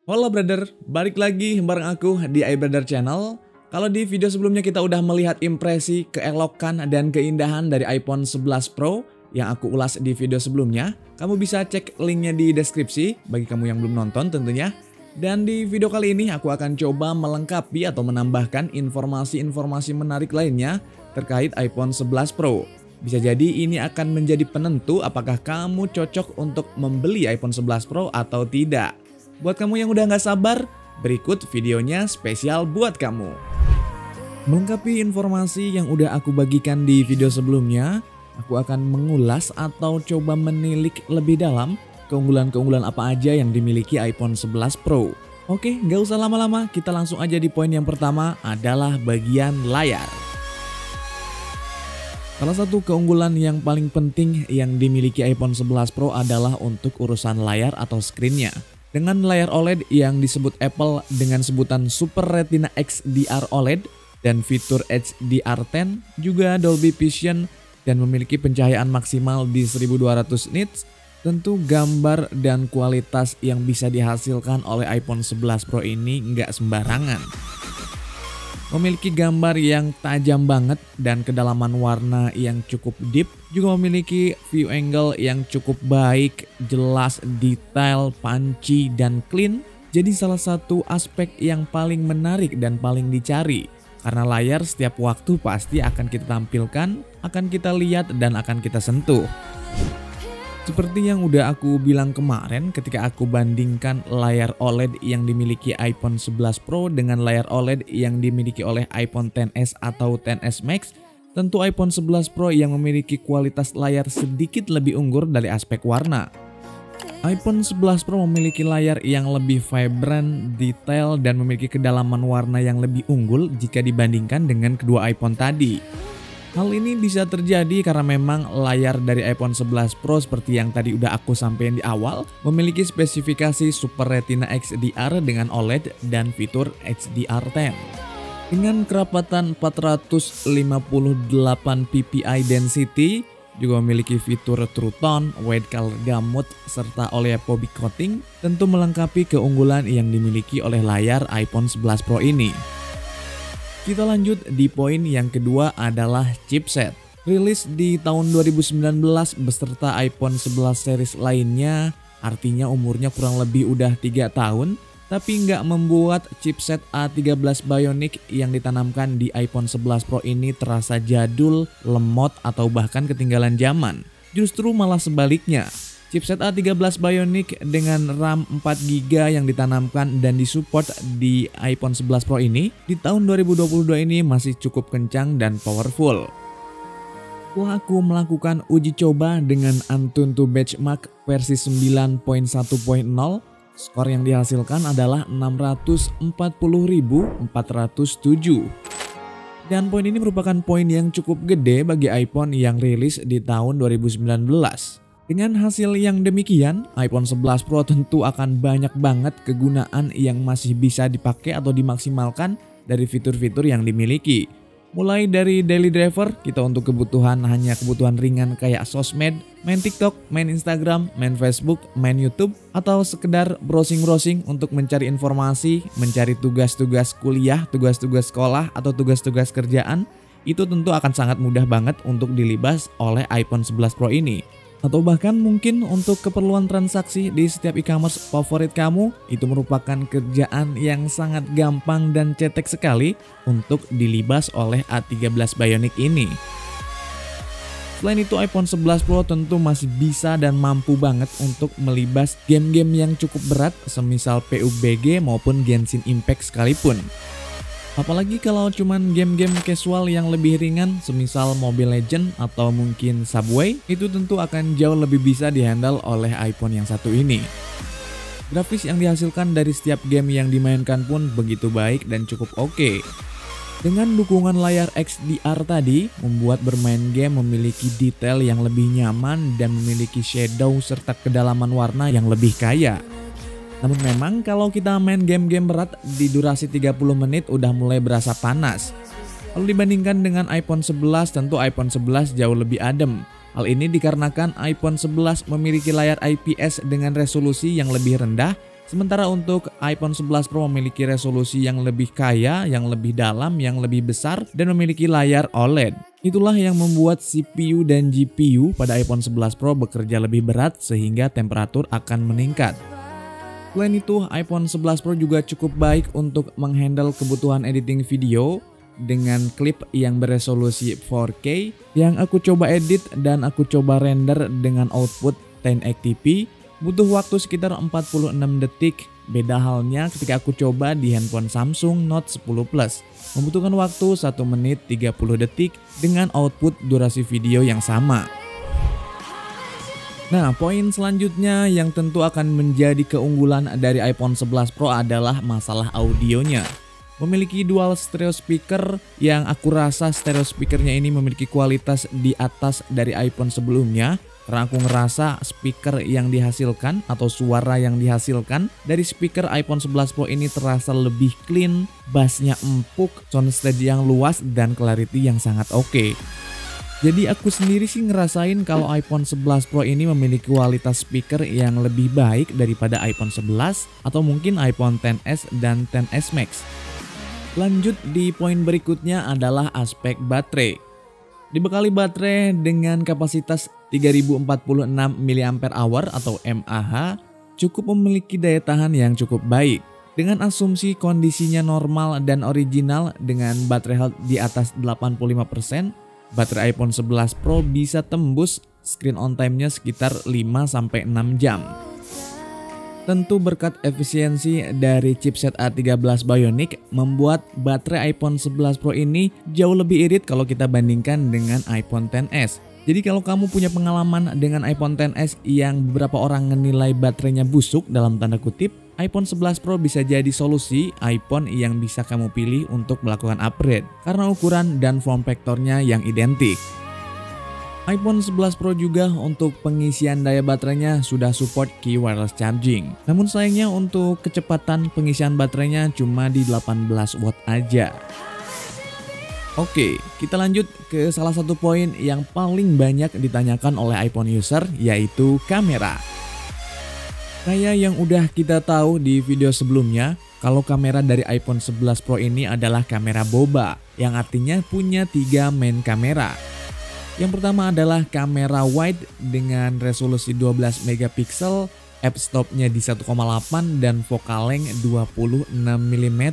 Halo brother, balik lagi bareng aku di iBrother Channel. Kalau di video sebelumnya kita udah melihat impresi, keelokan, dan keindahan dari iPhone 11 Pro yang aku ulas di video sebelumnya. Kamu bisa cek linknya di deskripsi bagi kamu yang belum nonton tentunya. Dan di video kali ini aku akan coba melengkapi atau menambahkan informasi-informasi menarik lainnya terkait iPhone 11 Pro. Bisa jadi ini akan menjadi penentu apakah kamu cocok untuk membeli iPhone 11 Pro atau tidak. Buat kamu yang udah nggak sabar, berikut videonya spesial buat kamu. Melengkapi informasi yang udah aku bagikan di video sebelumnya, aku akan mengulas atau coba menilik lebih dalam keunggulan-keunggulan apa aja yang dimiliki iPhone 11 Pro. Oke, nggak usah lama-lama, kita langsung aja di poin yang pertama adalah bagian layar. Salah satu keunggulan yang paling penting yang dimiliki iPhone 11 Pro adalah untuk urusan layar atau screen-nya. Dengan layar OLED yang disebut Apple dengan sebutan Super Retina XDR OLED dan fitur HDR10, juga Dolby Vision dan memiliki pencahayaan maksimal di 1200 nits, tentu gambar dan kualitas yang bisa dihasilkan oleh iPhone 11 Pro ini nggak sembarangan. Memiliki gambar yang tajam banget dan kedalaman warna yang cukup deep, juga memiliki view angle yang cukup baik, jelas, detail, punchy, dan clean. Jadi salah satu aspek yang paling menarik dan paling dicari. Karena layar setiap waktu pasti akan kita tampilkan, akan kita lihat, dan akan kita sentuh. Seperti yang udah aku bilang kemarin ketika aku bandingkan layar OLED yang dimiliki iPhone 11 Pro dengan layar OLED yang dimiliki oleh iPhone XS atau XS Max, tentu iPhone 11 Pro yang memiliki kualitas layar sedikit lebih unggul dari aspek warna. iPhone 11 Pro memiliki layar yang lebih vibrant, detail, dan memiliki kedalaman warna yang lebih unggul jika dibandingkan dengan kedua iPhone tadi. Hal ini bisa terjadi karena memang layar dari iPhone 11 Pro seperti yang tadi udah aku sampaikan di awal memiliki spesifikasi Super Retina XDR dengan OLED dan fitur HDR10. Dengan kerapatan 458 ppi density, juga memiliki fitur True Tone, Wide Color Gamut, serta Oleo Coating, tentu melengkapi keunggulan yang dimiliki oleh layar iPhone 11 Pro ini. Kita lanjut di poin yang kedua adalah chipset. Rilis di tahun 2019 beserta iPhone 11 series lainnya, artinya umurnya kurang lebih udah 3 tahun, tapi nggak membuat chipset A13 Bionic yang ditanamkan di iPhone 11 Pro ini terasa jadul, lemot, atau bahkan ketinggalan zaman. Justru malah sebaliknya. Chipset A13 Bionic dengan RAM 4GB yang ditanamkan dan disupport di iPhone 11 Pro ini di tahun 2022 ini masih cukup kencang dan powerful. Setelah aku melakukan uji coba dengan Antutu Benchmark versi 9.1.0, skor yang dihasilkan adalah 640.407. Dan poin ini merupakan poin yang cukup gede bagi iPhone yang rilis di tahun 2019. Dengan hasil yang demikian, iPhone 11 Pro tentu akan banyak banget kegunaan yang masih bisa dipakai atau dimaksimalkan dari fitur-fitur yang dimiliki. Mulai dari daily driver, kita untuk kebutuhan hanya kebutuhan ringan kayak sosmed, main TikTok, main Instagram, main Facebook, main YouTube, atau sekedar browsing-browsing untuk mencari informasi, mencari tugas-tugas kuliah, tugas-tugas sekolah, atau tugas-tugas kerjaan, itu tentu akan sangat mudah banget untuk dilibas oleh iPhone 11 Pro ini. Atau bahkan mungkin untuk keperluan transaksi di setiap e-commerce favorit kamu, itu merupakan kerjaan yang sangat gampang dan cetek sekali untuk dilibas oleh A13 Bionic ini. Selain itu, iPhone 11 Pro tentu masih bisa dan mampu banget untuk melibas game-game yang cukup berat semisal PUBG maupun Genshin Impact sekalipun. Apalagi kalau cuman game-game casual yang lebih ringan semisal Mobile Legends atau mungkin Subway, itu tentu akan jauh lebih bisa dihandle oleh iPhone yang satu ini. Grafis yang dihasilkan dari setiap game yang dimainkan pun begitu baik dan cukup oke. Dengan dukungan layar XDR tadi, membuat bermain game memiliki detail yang lebih nyaman dan memiliki shadow serta kedalaman warna yang lebih kaya. Namun memang kalau kita main game-game berat di durasi 30 menit udah mulai berasa panas. Kalau dibandingkan dengan iPhone 11, tentu iPhone 11 jauh lebih adem. Hal ini dikarenakan iPhone 11 memiliki layar IPS dengan resolusi yang lebih rendah Sementara untuk iPhone 11 Pro memiliki resolusi yang lebih kaya, yang lebih dalam, yang lebih besar, dan memiliki layar OLED. Itulah yang membuat CPU dan GPU pada iPhone 11 Pro bekerja lebih berat sehingga temperatur akan meningkat. Selain itu, iPhone 11 Pro juga cukup baik untuk menghandle kebutuhan editing video dengan klip yang beresolusi 4K yang aku coba edit dan aku coba render dengan output 1080p. Butuh waktu sekitar 46 detik, beda halnya ketika aku coba di handphone Samsung Note 10 Plus. Membutuhkan waktu 1 menit 30 detik dengan output durasi video yang sama. Nah, poin selanjutnya yang tentu akan menjadi keunggulan dari iPhone 11 Pro adalah masalah audionya. Memiliki dual stereo speaker yang aku rasa stereo speakernya ini memiliki kualitas di atas dari iPhone sebelumnya. Karena aku ngerasa speaker yang dihasilkan atau suara yang dihasilkan dari speaker iPhone 11 Pro ini terasa lebih clean, bassnya empuk, soundstage yang luas, dan clarity yang sangat oke. Jadi aku sendiri sih ngerasain kalau iPhone 11 Pro ini memiliki kualitas speaker yang lebih baik daripada iPhone 11 atau mungkin iPhone XS dan XS Max. Lanjut di poin berikutnya adalah aspek baterai. Dibekali baterai dengan kapasitas 3046 mAh atau mAh, cukup memiliki daya tahan yang cukup baik. Dengan asumsi kondisinya normal dan original dengan baterai health di atas 85%, baterai iPhone 11 Pro bisa tembus screen on time-nya sekitar 5-6 jam. Tentu berkat efisiensi dari chipset A13 Bionic membuat baterai iPhone 11 Pro ini jauh lebih irit kalau kita bandingkan dengan iPhone XS. Jadi kalau kamu punya pengalaman dengan iPhone XS yang beberapa orang menilai baterainya busuk dalam tanda kutip, iPhone 11 Pro bisa jadi solusi iPhone yang bisa kamu pilih untuk melakukan upgrade karena ukuran dan form factor-nya yang identik. iPhone 11 Pro juga untuk pengisian daya baterainya sudah support key wireless charging. Namun sayangnya untuk kecepatan pengisian baterainya cuma di 18 watt aja. Oke, kita lanjut ke salah satu poin yang paling banyak ditanyakan oleh iPhone user, yaitu kamera. Kayak yang udah kita tahu di video sebelumnya, kalau kamera dari iPhone 11 Pro ini adalah kamera boba, yang artinya punya 3 main kamera. Yang pertama adalah kamera wide dengan resolusi 12 megapiksel, f-stopnya di 1,8 dan focal length 26 mm.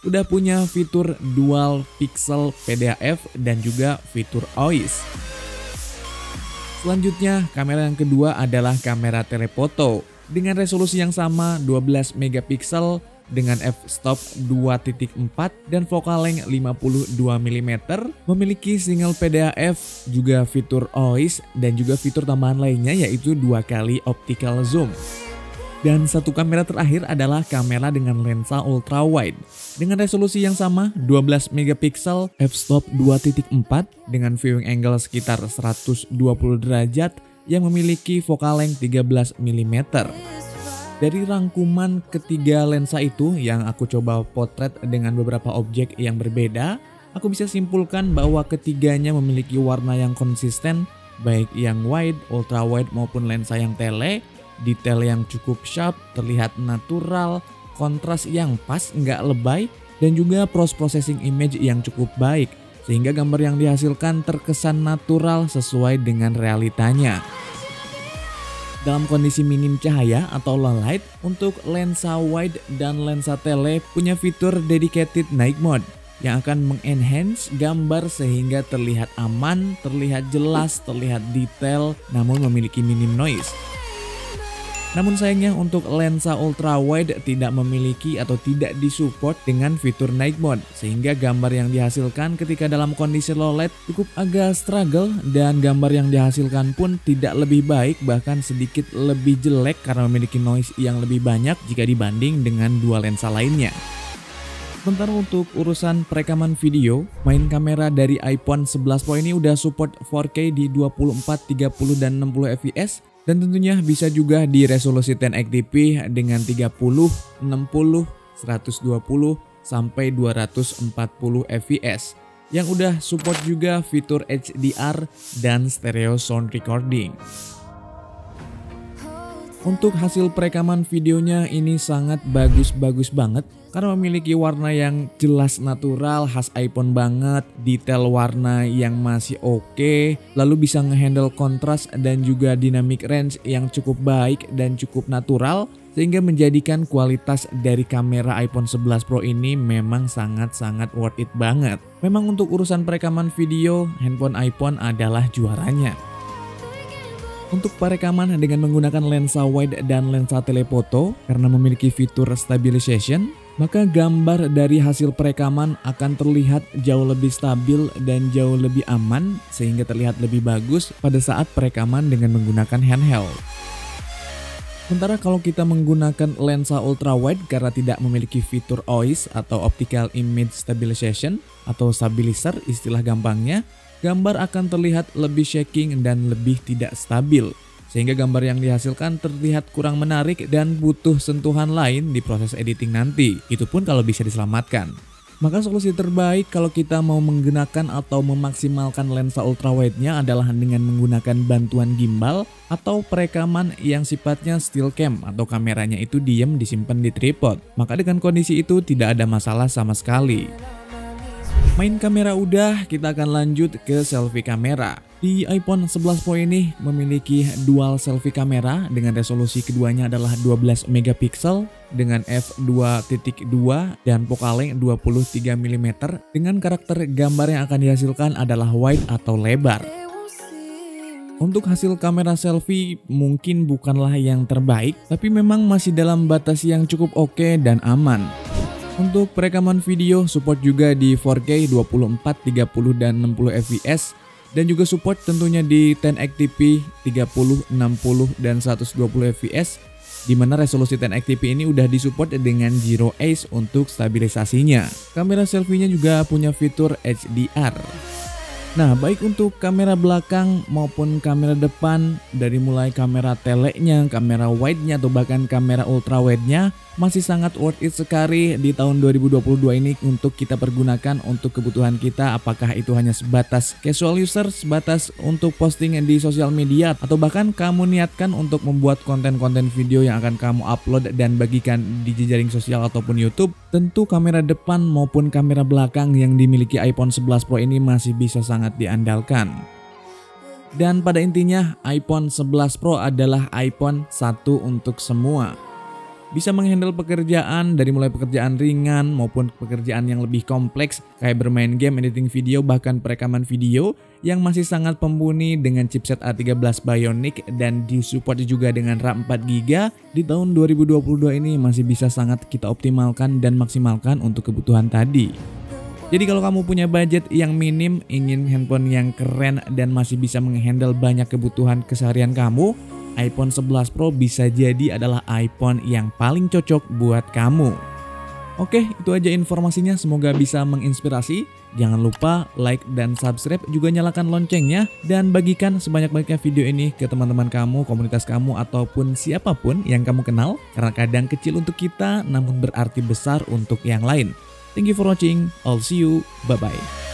Udah punya fitur dual pixel PDAF dan juga fitur OIS. Selanjutnya, kamera yang kedua adalah kamera telefoto dengan resolusi yang sama 12 megapiksel dengan f-stop 2.4 dan focal length 52 mm, memiliki single PDAF, juga fitur OIS dan juga fitur tambahan lainnya yaitu 2 kali optical zoom. Dan satu kamera terakhir adalah kamera dengan lensa ultra wide dengan resolusi yang sama 12 megapiksel, f-stop 2.4 dengan viewing angle sekitar 120 derajat yang memiliki focal length 13 mm. Dari rangkuman ketiga lensa itu yang aku coba potret dengan beberapa objek yang berbeda, aku bisa simpulkan bahwa ketiganya memiliki warna yang konsisten, baik yang wide, ultra wide maupun lensa yang tele. Detail yang cukup sharp, terlihat natural, kontras yang pas nggak lebay, dan juga post-processing image yang cukup baik, sehingga gambar yang dihasilkan terkesan natural sesuai dengan realitanya. Dalam kondisi minim cahaya atau low light, untuk lensa wide dan lensa tele punya fitur dedicated night mode yang akan mengenhance gambar sehingga terlihat aman, terlihat jelas, terlihat detail, namun memiliki minim noise. Namun sayangnya untuk lensa ultra wide tidak memiliki atau tidak disupport dengan fitur night mode, sehingga gambar yang dihasilkan ketika dalam kondisi low light cukup agak struggle dan gambar yang dihasilkan pun tidak lebih baik, bahkan sedikit lebih jelek karena memiliki noise yang lebih banyak jika dibanding dengan dua lensa lainnya. Sementara untuk urusan perekaman video, main kamera dari iPhone 11 Pro ini udah support 4K di 24, 30 dan 60 fps. Dan tentunya bisa juga di resolusi 1080p dengan 30, 60, 120 sampai 240 fps. Yang udah support juga fitur HDR dan stereo sound recording. Untuk hasil perekaman videonya ini sangat bagus banget karena memiliki warna yang jelas natural, khas iPhone banget, detail warna yang masih oke, lalu bisa ngehandle kontras dan juga dynamic range yang cukup baik dan cukup natural, sehingga menjadikan kualitas dari kamera iPhone 11 Pro ini memang sangat-sangat worth it banget. Memang untuk urusan perekaman video, handphone iPhone adalah juaranya. Untuk perekaman dengan menggunakan lensa wide dan lensa telefoto karena memiliki fitur stabilization, maka gambar dari hasil perekaman akan terlihat jauh lebih stabil dan jauh lebih aman sehingga terlihat lebih bagus pada saat perekaman dengan menggunakan handheld. Sementara kalau kita menggunakan lensa ultra wide karena tidak memiliki fitur OIS atau Optical Image Stabilization atau stabilizer istilah gampangnya, gambar akan terlihat lebih shaking dan lebih tidak stabil, sehingga gambar yang dihasilkan terlihat kurang menarik dan butuh sentuhan lain di proses editing nanti, itu pun kalau bisa diselamatkan. Maka solusi terbaik kalau kita mau menggunakan atau memaksimalkan lensa ultrawide-nya adalah dengan menggunakan bantuan gimbal atau perekaman yang sifatnya still cam atau kameranya itu diem disimpan di tripod. Maka dengan kondisi itu tidak ada masalah sama sekali. Main kamera udah, kita akan lanjut ke selfie kamera. Di iPhone 11 Pro ini memiliki dual selfie kamera dengan resolusi keduanya adalah 12 megapiksel dengan f2.2 dan focale 23 mm dengan karakter gambar yang akan dihasilkan adalah wide atau lebar. Untuk hasil kamera selfie mungkin bukanlah yang terbaik, tapi memang masih dalam batas yang cukup oke dan aman. Untuk perekaman video support juga di 4K, 24, 30, dan 60 fps dan juga support tentunya di 1080p, 30, 60, dan 120 fps di mana resolusi 1080p ini udah disupport dengan Zero Ace untuk stabilisasinya. Kamera selfie-nya juga punya fitur HDR. Nah, baik untuk kamera belakang maupun kamera depan, dari mulai kamera telenya, kamera wide-nya, atau bahkan kamera ultra wide-nya, masih sangat worth it sekali di tahun 2022 ini untuk kita pergunakan untuk kebutuhan kita, apakah itu hanya sebatas casual user, sebatas untuk posting di sosial media, atau bahkan kamu niatkan untuk membuat konten-konten video yang akan kamu upload dan bagikan di jejaring sosial ataupun YouTube. Tentu kamera depan maupun kamera belakang yang dimiliki iPhone 11 Pro ini masih bisa sangat diandalkan. Dan pada intinya iPhone 11 Pro adalah iPhone satu untuk semua. Bisa menghandle pekerjaan dari mulai pekerjaan ringan maupun pekerjaan yang lebih kompleks kayak bermain game, editing video, bahkan perekaman video yang masih sangat mumpuni dengan chipset A13 Bionic dan disupport juga dengan RAM 4GB. Di tahun 2022 ini masih bisa sangat kita optimalkan dan maksimalkan untuk kebutuhan tadi. Jadi kalau kamu punya budget yang minim, ingin handphone yang keren dan masih bisa menghandle banyak kebutuhan keseharian kamu, iPhone 11 Pro bisa jadi adalah iPhone yang paling cocok buat kamu. Oke, itu aja informasinya, semoga bisa menginspirasi. Jangan lupa like dan subscribe, juga nyalakan loncengnya, dan bagikan sebanyak-banyaknya video ini ke teman-teman kamu, komunitas kamu, ataupun siapapun yang kamu kenal, karena kadang kecil untuk kita namun berarti besar untuk yang lain. Thank you for watching, I'll see you, bye-bye.